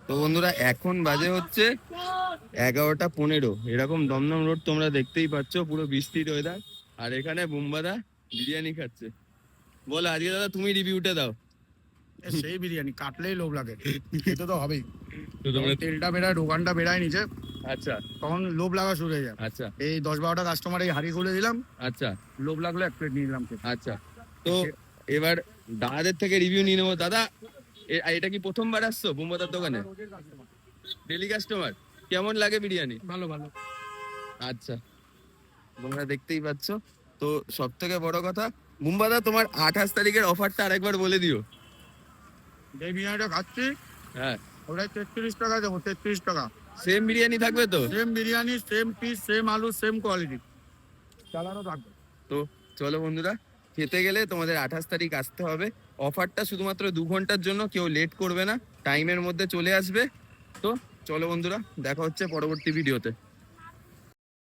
তো বন্ধুরা এখন বাজে হচ্ছে 11:15, এরকম দমদম রোড তোমরা দেখতেই পাচ্ছ, পুরো বৃষ্টির ওয়েদার। আর এখানে বুম্বাদা বিরিয়ানি খাচ্ছে। বল আজকে দাদা তুমি রিভিউটা দাও। সেই বিরিয়ানি কাটলেই লোভ লাগে, খেতে তো হবেই। তো তোমরা তেলটা বেড়ায়, দোকানটা বেড়ায় নিচে, আচ্ছা তখন লোভ লাগা শুরু হয়ে যায়। আচ্ছা এই 10-12টা কাস্টমার এই হাড়ি খুলে দিলাম, আচ্ছা লোভ লাগলো এক প্লেট নিয়ে নিলাম। আচ্ছা। তো এবার দাদাদের থেকে রিভিউ নিয়ে নেবো। দাদা এটা কি প্রথমবার আসছো বুম্বাদার দোকানে? Daily customer. কেমন লাগে বিরিয়ানি? ভালো ভালো। আচ্ছা, তোমরা দেখতেই পাচ্ছ। তো সব থেকে বড় কথা, বুম্বাদা তোমার 28 তারিখের অফারটা আরেকবার বলে দিও। যে বিরিয়ানিটা খাচ্ছি হ্যাঁ, ওটা 33 টাকা দেবো, 33 টাকা। সেম বিরিয়ানি থাকবে তো? Same biryani, same piece, same আলু, সেম কোয়ালিটি, চালানো থাকবে। তো চলো বন্ধুরা, খেতে গেলে তোমাদের 28 তারিখ আসতে হবে। অফারটা শুধুমাত্র 2 ঘন্টার জন্য, কেউ লেট করবে না, টাইমের মধ্যে চলে আসবে। তো চলো বন্ধুরা, দেখা হচ্ছে পরবর্তী ভিডিওতে।